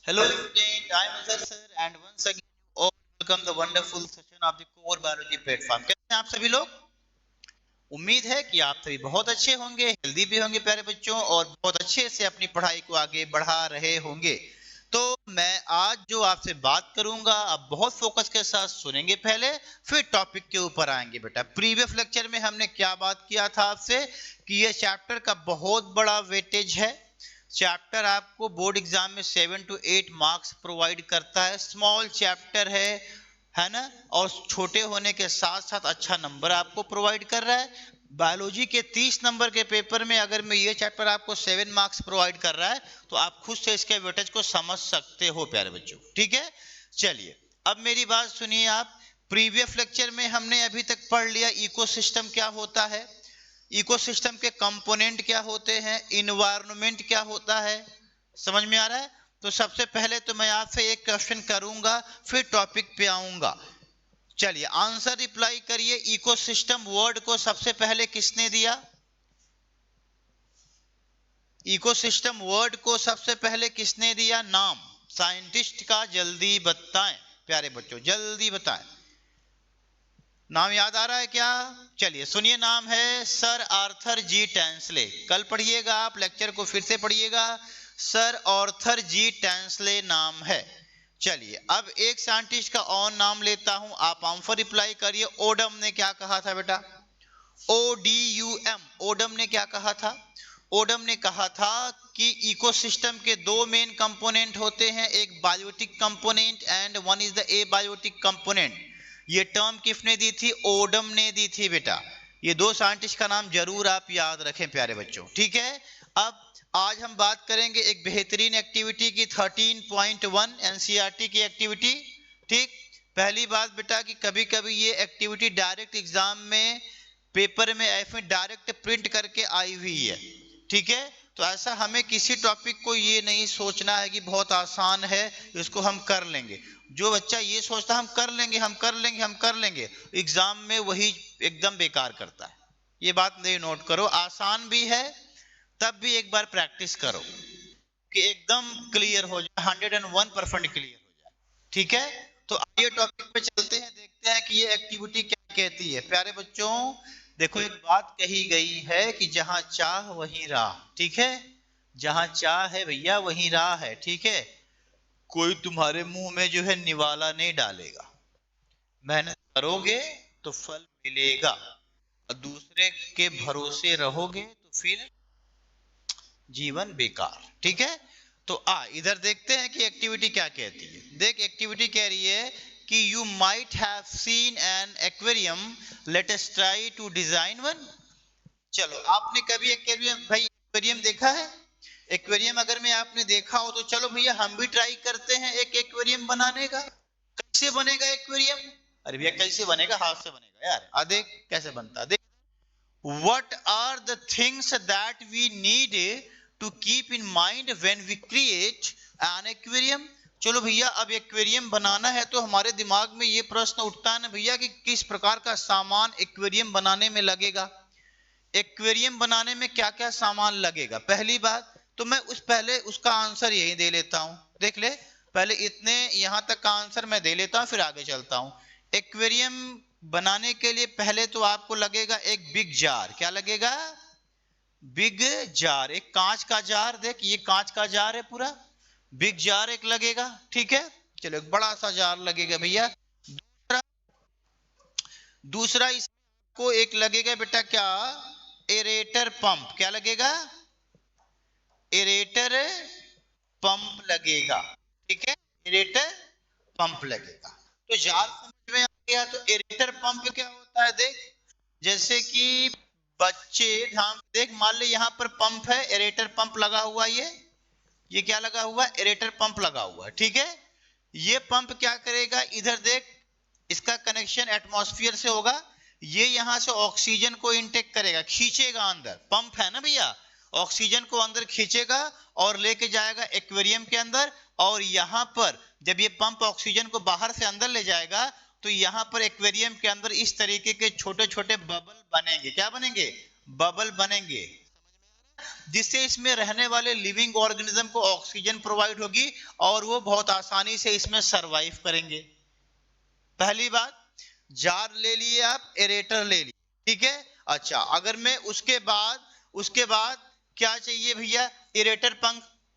Hello student, I am Azhar sir and once again you all welcome the wonderful session of the core biology platform. कैसे हैं आप सभी लोग? उम्मीद है कि आप सभी बहुत अच्छे होंगे, हेल्दी भी होंगे प्यारे बच्चों और बहुत अच्छे से अपनी पढ़ाई को आगे बढ़ा रहे होंगे। तो मैं आज जो आपसे बात करूंगा आप बहुत फोकस के साथ सुनेंगे पहले, फिर टॉपिक के ऊपर आएंगे बेटा। प्रीवियस लेक्चर में हमने क्या बात किया था आपसे कि ये चैप्टर का बहुत बड़ा वेटेज है। चैप्टर आपको बोर्ड एग्जाम में 7 to 8 मार्क्स प्रोवाइड करता है। स्मॉल चैप्टर है ना, और छोटे होने के साथ साथ अच्छा नंबर आपको प्रोवाइड कर रहा है। बायोलॉजी के 30 नंबर के पेपर में अगर मैं ये चैप्टर आपको 7 मार्क्स प्रोवाइड कर रहा है तो आप खुद से इसके वेटेज को समझ सकते हो प्यारे बच्चों। ठीक है, चलिए अब मेरी बात सुनिए आप। प्रीवियस लेक्चर में हमने अभी तक पढ़ लिया इकोसिस्टम क्या होता है, इकोसिस्टम के कंपोनेंट क्या होते हैं, इन्वायरमेंट क्या होता है, समझ में आ रहा है। तो सबसे पहले तो मैं आपसे एक क्वेश्चन करूंगा, फिर टॉपिक पे आऊंगा। चलिए आंसर रिप्लाई करिए। इकोसिस्टम वर्ड को सबसे पहले किसने दिया? इकोसिस्टम वर्ड को सबसे पहले किसने दिया नाम? साइंटिस्ट का जल्दी बताएं प्यारे बच्चों, जल्दी बताएं। नाम याद आ रहा है क्या? चलिए सुनिए, नाम है सर आर्थर जी टैंसले। कल पढ़िएगा आप, लेक्चर को फिर से पढ़िएगा। सर आर्थर जी टैंसले नाम है। चलिए अब एक साइंटिस्ट का और नाम लेता हूं, आप आंसर रिप्लाई करिए। ओडम ने क्या कहा था बेटा? ODUM, ओडम ने क्या कहा था? ओडम ने कहा था कि इकोसिस्टम के दो मेन कंपोनेंट होते हैं, एक biotic component and one is the abiotic component. ये टर्म किसने दी थी? ओडम ने दी थी बेटा। ये दो साइंटिस्ट का नाम जरूर आप याद रखें प्यारे बच्चों। ठीक है, अब आज हम बात करेंगे एक बेहतरीन एक्टिविटी की, 13.1 एनसीईआरटी की एक्टिविटी। ठीक, पहली बात बेटा कि कभी कभी ये एक्टिविटी डायरेक्ट एग्जाम में पेपर में ऐसे डायरेक्ट प्रिंट करके आई हुई है। ठीक है, तो ऐसा हमें किसी टॉपिक को ये नहीं सोचना है कि बहुत आसान है इसको हम कर लेंगे। जो बच्चा ये सोचता है हम कर लेंगे हम कर लेंगे हम कर लेंगे, एग्जाम में वही एकदम बेकार करता है। ये बात नहीं, नोट करो, आसान भी है तब भी एक बार प्रैक्टिस करो कि एकदम क्लियर हो जाए, 101% क्लियर हो जाए। ठीक है, तो आइए टॉपिक पे चलते हैं, देखते हैं कि ये एक्टिविटी क्या कहती है प्यारे बच्चों। देखो एक बात कही गई है कि जहां चाह वहीं राह। ठीक है, जहां चाह है भैया वहीं राह है। ठीक है, कोई तुम्हारे मुंह में जो है निवाला नहीं डालेगा। मेहनत करोगे तो फल मिलेगा, और दूसरे के भरोसे रहोगे तो फिर जीवन बेकार। ठीक है, तो इधर देखते हैं कि एक्टिविटी क्या कहती है। देख एक्टिविटी कह रही है कि you might have seen an aquarium, let us try to design one. चलो आपने कभी एक्वेरियम, भाई एक्वेरियम देखा है? एक्वेरियम अगर में आपने देखा हो तो चलो भैया हम भी ट्राई करते हैं एक एक्वेरियम बनाने का। कैसे बनेगा एक्वेरियम? अरे भैया कैसे बनेगा, हाथ से बनेगा यार। देख कैसे बनता, देख। What are the things that we need to keep in mind when we create an aquarium? चलो भैया अब एक्वेरियम बनाना है तो हमारे दिमाग में ये प्रश्न उठता है ना भैया कि किस प्रकार का सामान एक्वेरियम बनाने में लगेगा। एक्वेरियम बनाने में क्या क्या सामान लगेगा? पहली बात तो मैं पहले उसका आंसर यही दे लेता हूं, देख ले। पहले इतने यहां तक का आंसर मैं दे लेता हूं, फिर आगे चलता हूं। एक्वेरियम बनाने के लिए पहले तो आपको लगेगा एक बिग जार। क्या लगेगा? बिग जार, एक कांच का जार। देख ये कांच का जार है पूरा, बिग जार एक लगेगा। ठीक है, चलो एक बड़ा सा जार लगेगा भैया। दूसरा, दूसरा इसको एक लगेगा बेटा क्या? Aerator pump. क्या लगेगा? एरेटर पंप लगेगा। ठीक है, एरेटर पंप लगेगा। तो जार समझ में आ गया। तो एरेटर पंप क्या होता है? देख जैसे कि बच्चे ध्यान देख, मान ले यहाँ पर पंप है, एरेटर पंप लगा हुआ है। ये क्या लगा हुआ है? एरेटर पंप लगा हुआ है। ठीक है, ये पंप क्या करेगा? इधर देख, इसका कनेक्शन एटमॉस्फेयर से होगा। ये यहां से ऑक्सीजन को इनटेक करेगा, खींचेगा अंदर। पंप है ना भैया, ऑक्सीजन को अंदर खींचेगा और लेके जाएगा एक्वेरियम के अंदर। और यहां पर जब ये पंप ऑक्सीजन को बाहर से अंदर ले जाएगा तो यहां पर एक्वेरियम के अंदर इस तरीके के छोटे छोटे बबल बनेंगे। क्या बनेंगे? बबल बनेंगे। जिससे इसमें रहने वाले लिविंग ऑर्गेनिज्म को ऑक्सीजन प्रोवाइड होगी और वो बहुत आसानी से इसमें सरवाइव करेंगे। पहली बात, जार ले लिए आप, एरेटर ले लिए, ठीक है। अच्छा, अगर मैं उसके बाद क्या चाहिए भैया, एरेटर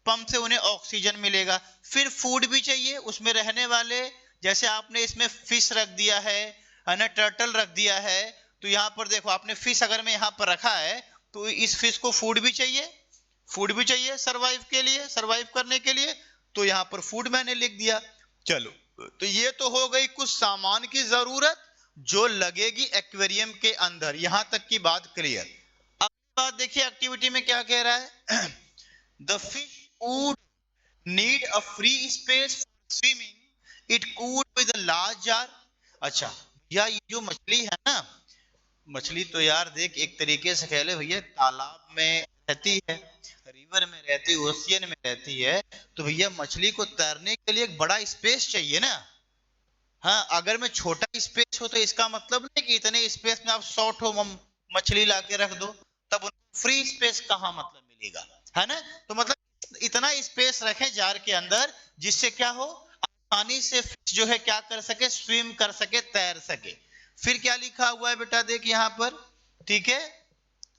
पंप से उन्हें ऑक्सीजन मिलेगा। फिर फूड भी चाहिए उसमें रहने वाले, जैसे आपने इसमें फिश रख दिया है ना, टर्टल रख दिया है, तो यहाँ पर देखो आपने फिश अगर मैं यहाँ पर रखा है तो इस फिश को फूड भी चाहिए सरवाइव के लिए, सरवाइव करने के लिए, तो यहाँ पर फूड मैंने लिख दिया। चलो, तो ये तो हो गई कुछ सामान की जरूरत जो लगेगी एक्वेरियम के अंदर, यहां तक की बात क्लियर। अब बात देखिए एक्टिविटी में क्या कह रहा है। The fish would need a free space for swimming, it could with a large jar. अच्छा भैया, ये जो मछली है ना, मछली तो यार देख एक तरीके से कह ले भैया तालाब में रहती है, रिवर में रहती है, ओशियन में रहती है, तो भैया मछली को तैरने के लिए एक बड़ा स्पेस चाहिए ना। हाँ, अगर मैं छोटा स्पेस हो तो इसका मतलब नहीं कि इतने स्पेस में आप 100 मछली ला के रख दो, तब उनको फ्री स्पेस कहाँ मतलब मिलेगा, है ना। तो मतलब इतना स्पेस रखें जार के अंदर जिससे क्या हो, आसानी से फिश जो है क्या कर सके, स्विम कर सके, तैर सके। फिर क्या लिखा हुआ है बेटा, देख यहाँ पर, ठीक है,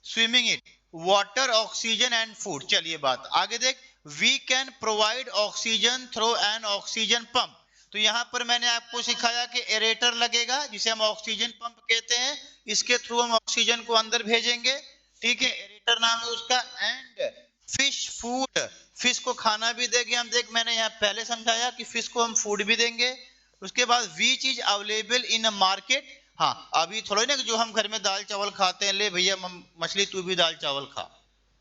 swimming it water, oxygen and food. चलिए बात आगे देख, we can provide oxygen through an oxygen pump. तो यहां पर मैंने आपको सिखाया कि एरेटर लगेगा जिसे हम ऑक्सीजन पंप कहते हैं, इसके थ्रू हम ऑक्सीजन को अंदर भेजेंगे, ठीक है, एरेटर नाम है उसका। एंड फिश फूड, फिश को खाना भी देंगे हम, देख मैंने यहाँ पहले समझाया कि फिश को हम फूड भी देंगे। उसके बाद which is available in a market. हाँ, अभी थोड़ा ना जो हम घर में दाल चावल खाते हैं, ले भैया मछली तू भी दाल चावल खा,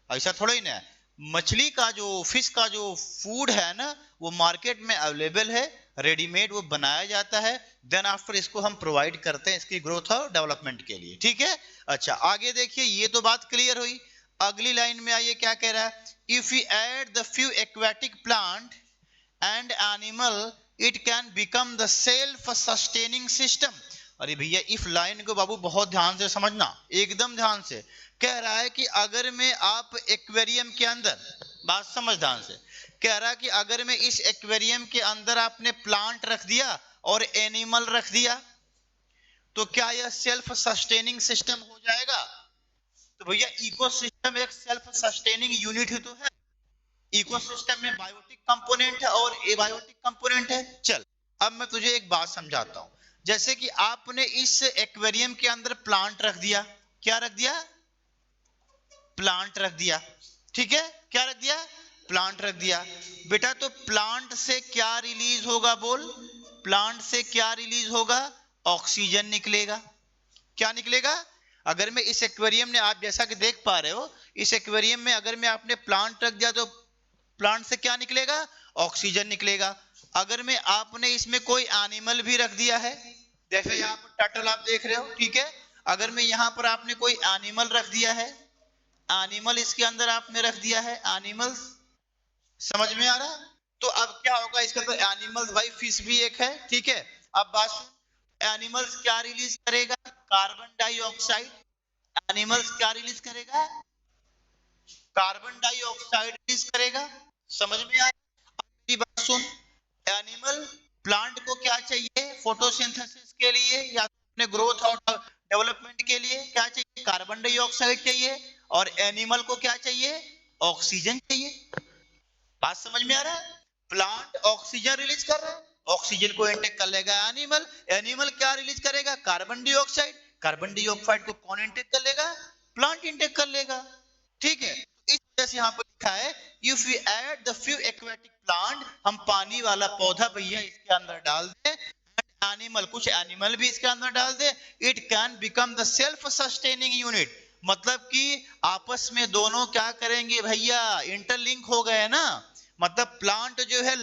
ऐसा थोड़ा ही ना है। मछली का जो, फिश का जो फूड है ना, वो मार्केट में अवेलेबल है, रेडीमेड वो बनाया जाता है, देन आफ्टर इसको हम प्रोवाइड करते हैं इसकी ग्रोथ और डेवलपमेंट के लिए, ठीक है। अच्छा आगे देखिए, ये तो बात क्लियर हुई। अगली लाइन में आइए क्या कह रहा है, if you add the few aquatic plant and animal it can become the self sustaining system. अरे भैया इफ लाइन को बाबू बहुत ध्यान से समझना, एकदम ध्यान से। कह रहा है कि अगर मैं आप एक्वेरियम के अंदर, बात समझ ध्यान से, कह रहा है कि अगर मैं इस एक्वेरियम के अंदर आपने प्लांट रख दिया और एनिमल रख दिया तो क्या यह सेल्फ सस्टेनिंग सिस्टम हो जाएगा। तो भैया इकोसिस्टम एक सेल्फ सस्टेनिंग यूनिट ही तो है। इकोसिस्टम में बायोटिक कंपोनेंट है और एबायोटिक कंपोनेंट है। चल अब मैं तुझे एक बात समझाता हूं, जैसे कि आपने इस एक्वेरियम के अंदर प्लांट रख दिया, क्या रख दिया, प्लांट रख दिया, ठीक है, क्या रख दिया, प्लांट रख दिया। बेटा तो प्लांट से क्या रिलीज होगा, बोल, प्लांट से क्या रिलीज होगा, ऑक्सीजन निकलेगा। क्या निकलेगा, अगर मैं इस एक्वेरियम में, आप जैसा कि देख पा रहे हो, इस एक्वेरियम में अगर मैं आपने प्लांट रख दिया तो प्लांट से क्या निकलेगा, ऑक्सीजन निकलेगा। अगर मैं आपने इसमें कोई एनिमल भी रख दिया है, जैसे यहाँ पर टर्टल आप देख रहे हो, ठीक है, अगर मैं यहाँ पर आपने कोई एनिमल रख दिया है, एनिमल इसके अंदर आपने रख दिया है, एनिमल्स, समझ में आ रहा। तो अब क्या होगा इसका, तो एनिमल्स भाई फिश भी एक है, ठीक है। अब बात सुन, एनिमल्स क्या रिलीज करेगा, कार्बन डाइऑक्साइड। एनिमल्स क्या रिलीज करेगा, कार्बन डाइऑक्साइड रिलीज करेगा, समझ में आ रहा। मेरी बात सुन, एनिमल, प्लांट को क्या चाहिए फोटोसिंथेसिस के लिए या अपने ग्रोथ और डेवलपमेंट के लिए, क्या चाहिए, कार्बन डाइऑक्साइड चाहिए, और एनिमल को क्या चाहिए, ऑक्सीजन चाहिए। बात समझ में आ रहा है, प्लांट ऑक्सीजन रिलीज कर रहा है, ऑक्सीजन को इंटेक कर लेगा एनिमल, एनिमल क्या रिलीज करेगा, कार्बन डाइऑक्साइड, कार्बन डाइऑक्साइड को कौन इंटेक कर लेगा, प्लांट इंटेक कर लेगा, ठीक है। इस वजह से यहाँ पर लिखा है if you add the few aquatic plant, हम पानी वाला पौधा भैया इसके अंदर डाल दे, एनिमल, कुछ एनिमल भी इसके अंदर डाल दे, it can become the self sustaining unit. मतलब कि आपस में दोनों क्या करेंगे भैया, इंटरलिंक हो गए ना। मतलब प्लांट जो है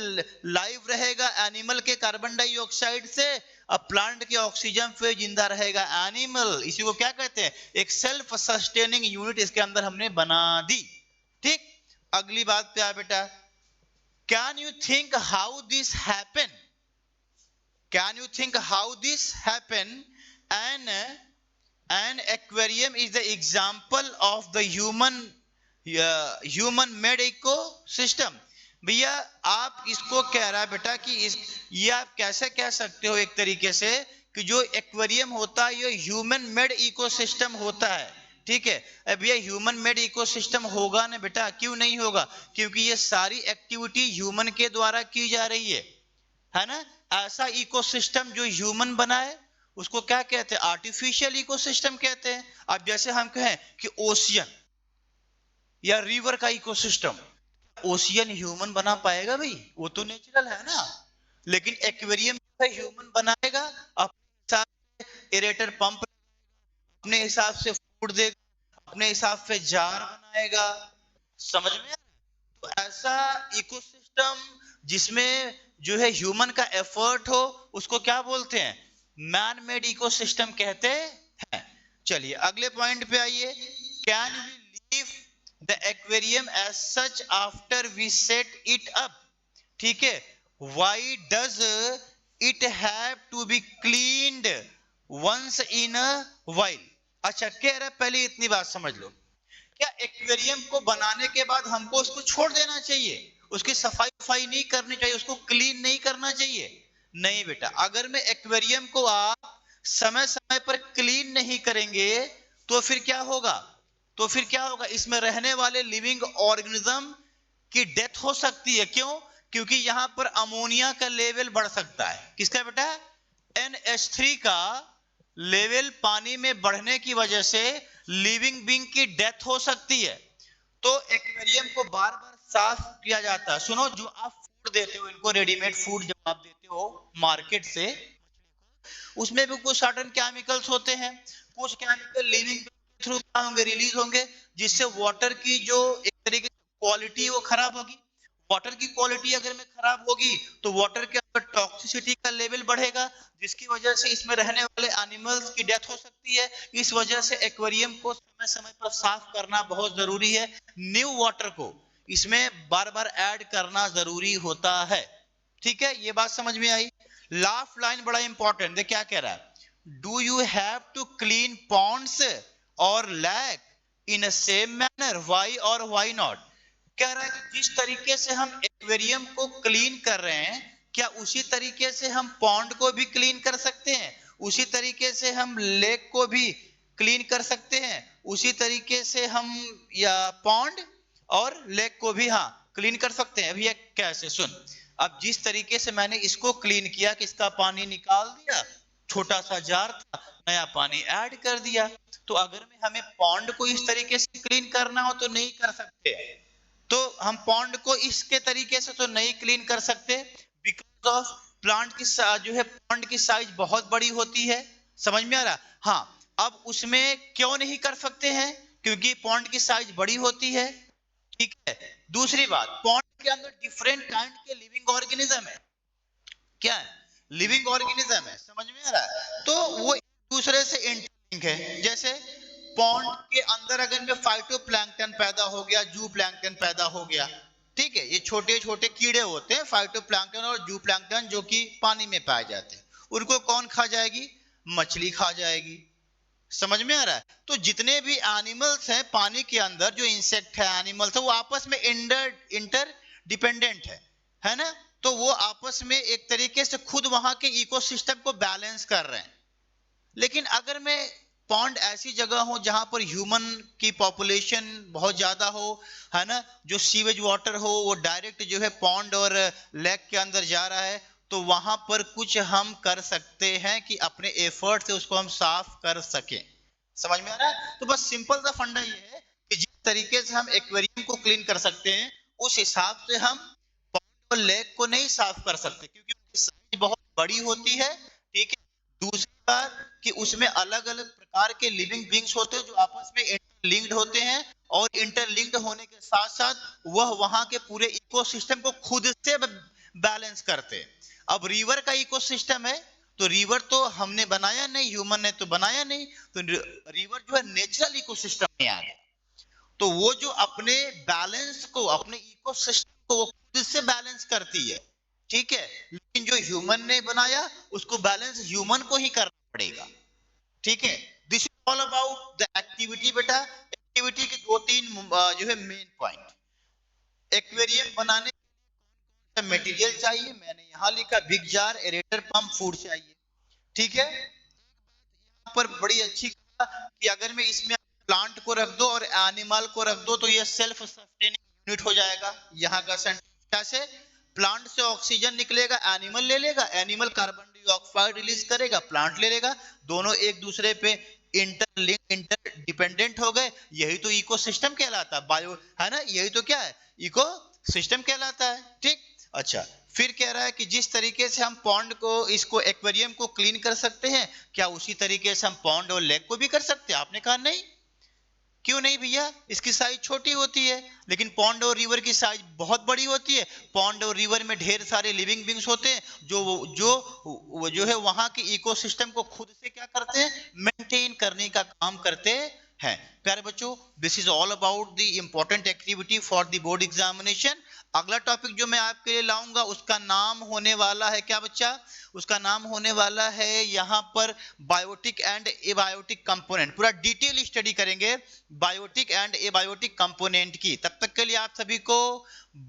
लाइव रहेगा एनिमल के कार्बन डाइऑक्साइड से, अब प्लांट के ऑक्सीजन पे जिंदा रहेगा एनिमल, इसी को क्या कहते हैं, एक सेल्फ सस्टेनिंग यूनिट इसके अंदर हमने बना दी, ठीक। अगली बात पे आ बेटा, can you think how this happen, can you think how this happen, an aquarium is the example of the human made ecosystem. भैया आप इसको कह रहा है बेटा कि ये आप कैसे कह सकते हो एक तरीके से कि जो एक्वेरियम होता है ये ह्यूमन मेड इकोसिस्टम होता है। ठीक है, अब ये ह्यूमन मेड इकोसिस्टम होगा ना बेटा, क्यों नहीं होगा? क्योंकि ये सारी एक्टिविटी ह्यूमन के द्वारा की जा रही है ना। ऐसा इकोसिस्टम जो ह्यूमन बनाए उसको क्या कहते हैं? आर्टिफिशियल इकोसिस्टम कहते हैं। अब जैसे हम कहें कि ओशियन या रिवर का इकोसिस्टम, ओशियन ह्यूमन बना पाएगा भाई? वो तो नेचुरल है ना। लेकिन एक्वेरियम ह्यूमन बनाएगा अपने हिसाब से, एरेटर पंप अपने हिसाब से फूड देगा, अपने हिसाब से जार बनाएगा। समझ में? तो ऐसा इकोसिस्टम जिसमें जो है ह्यूमन का एफर्ट हो उसको क्या बोलते हैं? मैन मेड इकोसिस्टम कहते हैं। चलिए अगले पॉइंट पे आइए। Can we leave the aquarium as such after we set it up? ठीक है, why does it have to be cleaned once in a while? अच्छा कह रहा है, पहले इतनी बात समझ लो, क्या एक्वेरियम को बनाने के बाद हमको उसको छोड़ देना चाहिए? उसकी सफाई नहीं करनी चाहिए? उसको क्लीन नहीं करना चाहिए? नहीं बेटा, अगर मैं एक्वेरियम को आप समय समय पर क्लीन नहीं करेंगे तो फिर क्या होगा? इसमें रहने वाले लिविंग ऑर्गेनिज्म की डेथ हो सकती है। क्यों? क्योंकि यहां पर अमोनिया का लेवल बढ़ सकता है। किसका बेटा? NH3 का लेवल पानी में बढ़ने की वजह से लिविंग बीइंग की डेथ हो सकती है। तो एक्वेरियम को बार बार साफ किया जाता है। सुनो, जो आप फूड देते हो इनको, रेडीमेड फूड जब आप देते हो मार्केट से, उसमें भी कुछ सर्टेन केमिकल्स होते हैं। कुछ केमिकल लिविंग के थ्रू क्या होंगे? रिलीज होंगे, जिससे वाटर की जो एक तरीके से क्वालिटी वो खराब होगी। वाटर की क्वालिटी अगर में खराब होगी तो वाटर के अंदर टॉक्सिसिटी का लेवल बढ़ेगा, जिसकी वजह से इसमें रहने वाले एनिमल्स की डेथ हो सकती है। इस वजह से एक्वेरियम को समय समय पर साफ करना बहुत जरूरी है। न्यू वाटर को इसमें बार बार ऐड करना जरूरी होता है। ठीक है, ये बात समझ में आई? लास्ट लाइन बड़ा इंपॉर्टेंट है, क्या कह रहा है? Do you have to clean ponds और lake in a same manner? Why और व्हाई नॉट? कह रहा है कि जिस तरीके से हम एक्वेरियम को क्लीन कर रहे हैं, क्या उसी तरीके से हम पॉन्ड को भी क्लीन कर सकते हैं? उसी तरीके से हम लेक को भी क्लीन कर सकते हैं? उसी तरीके से हम या पॉन्ड और लेक को भी हाँ क्लीन कर सकते हैं। अभी कैसे? सुन, अब जिस तरीके से मैंने इसको क्लीन किया कि इसका पानी निकाल दिया, छोटा सा जार था, नया पानी ऐड कर दिया, तो अगर में हमें पॉन्ड को इस तरीके से क्लीन करना हो तो नहीं कर सकते। तो हम पॉन्ड को इसके तरीके से तो नहीं क्लीन कर सकते, बिकॉज ऑफ प्लांट की जो है पॉन्ड की साइज बहुत बड़ी होती है। समझ में आ रहा? हाँ, अब उसमें क्यों नहीं कर सकते हैं? क्योंकि पॉन्ड की साइज बड़ी होती है। ठीक है, दूसरी बात, पॉन्ड के अंदर डिफरेंट काइंड के लिविंग ऑर्गेनिज्म है। क्या है? लिविंग ऑर्गेनिज्म है। समझ में आ रहा है? तो वो एक दूसरे से इंटरलिंक है। जैसे पॉन्ड के अंदर अगर में फाइटोप्लैंक्टन पैदा हो गया, जू प्लैंक्टन पैदा हो गया, ठीक है, ये छोटे छोटे कीड़े होते हैं फाइटोप्लैंक्टन और जू प्लैंक्टन, जो कि पानी में पाए जाते हैं। उनको कौन खा जाएगी? मछली खा जाएगी। समझ में आ रहा है? तो जितने भी एनिमल्स हैं पानी के अंदर, जो इंसेक्ट है, एनिमल्स है, वो आपस में इंटर डिपेंडेंट है ना। तो वो आपस में एक तरीके से खुद वहां के इकोसिस्टम को बैलेंस कर रहे हैं। लेकिन अगर मैं पॉन्ड ऐसी जगह हो जहां पर ह्यूमन की पॉपुलेशन बहुत ज्यादा हो, है ना, जो सीवेज वाटर हो वो डायरेक्ट जो है पॉन्ड और लेक के अंदर जा रहा है, तो वहां पर कुछ हम कर सकते हैं कि अपने एफर्ट से उसको हम साफ कर सकें। समझ में आ रहा है? तो बस सिंपल सा फंडा ये है कि जिस तरीके से हम एक्वेरियम को क्लीन कर सकते हैं, उस हिसाब से हम पॉन्ड और लेक को नहीं साफ कर सकते, क्योंकि उसकी साइज बहुत बड़ी होती है। ठीक है, दूसरी बात कि उसमें अलग अलग प्रकार के लिविंग बींग्स होते हैं जो आपस में इंटरलिंक्ड होते हैं, और इंटरलिंक्ड होने के साथ साथ वह वहां के पूरे इकोसिस्टम को खुद से बैलेंस करते हैं। अब रिवर का इकोसिस्टम है, तो रिवर तो हमने बनाया नहीं, ह्यूमन ने तो बनाया नहीं, तो रिवर जो है नेचुरल इकोसिस्टम में आ गया। तो वो जो अपने बैलेंस को, अपने इकोसिस्टम को वो खुद से बैलेंस करती है। ठीक है, लेकिन जो ह्यूमन ने बनाया उसको बैलेंस ह्यूमन को ही करना पड़ेगा। ठीक है, this is all about the activity बेटा। एक्टिविटी के दो तीन जो है मेन पॉइंट। एक्वेरियम बनाने का मटेरियल चाहिए, मैंने यहां लिखा big jar, aerator, pump, food चाहिए। ठीक है, यहाँ पर बड़ी अच्छी कि अगर मैं इसमें प्लांट को रख दो और एनिमल को रख दो तो ये सेल्फ सस्टेनिंग यूनिट हो जाएगा। यहाँ का कैसे, प्लांट से ऑक्सीजन निकलेगा, एनिमल ले लेगा, एनिमल कार्बन डाइऑक्साइड रिलीज करेगा, प्लांट ले लेगा, दोनों एक दूसरे पे इंटरलिंक इंटर डिपेंडेंट हो गए। यही तो इकोसिस्टम कहलाता है, बायो है ना, यही तो क्या है, इको सिस्टम कहलाता है। ठीक, अच्छा, फिर कह रहा है कि जिस तरीके से हम पॉन्ड को, इसको एक्वेरियम को क्लीन कर सकते हैं, क्या उसी तरीके से हम पॉन्ड और लेक को भी कर सकते हैं? आपने कहा नहीं। क्यों नहीं भैया, इसकी साइज छोटी होती है, लेकिन पॉन्ड और रिवर की साइज बहुत बड़ी होती है। पॉन्ड और रिवर में ढेर सारे लिविंग बींग्स होते हैं जो है वहां के इकोसिस्टम को खुद से क्या करते हैं, मेंटेन करने का काम करते हैं। प्यारे बच्चों, this is all about the important activity for the board examination. अगला टॉपिक जो मैं आपके लिए लाऊंगा उसका नाम होने वाला है क्या बच्चा, उसका नाम होने वाला है यहां पर बायोटिक एंड एबायोटिक कंपोनेंट। पूरा डिटेल स्टडी करेंगे बायोटिक एंड एबायोटिक कंपोनेंट की। तब तक के लिए आप सभी को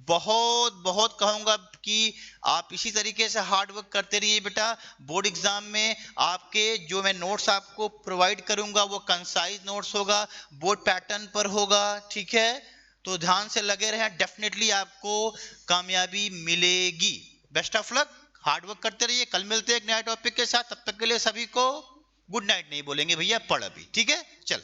बहुत बहुत कहूंगा कि आप इसी तरीके से हार्ड वर्क करते रहिए बेटा। बोर्ड एग्जाम में आपके जो मैं नोट्स आपको प्रोवाइड करूंगा वो कंसाइज नोट्स होगा, बोर्ड पैटर्न पर होगा। ठीक है, तो ध्यान से लगे रहें, डेफिनेटली आपको कामयाबी मिलेगी। Best of luck, hard work करते रहिए। कल मिलते हैं एक नया टॉपिक के साथ, तब तक के लिए सभी को गुड नाइट नहीं बोलेंगे भैया, पढ़ अभी। ठीक है, चल।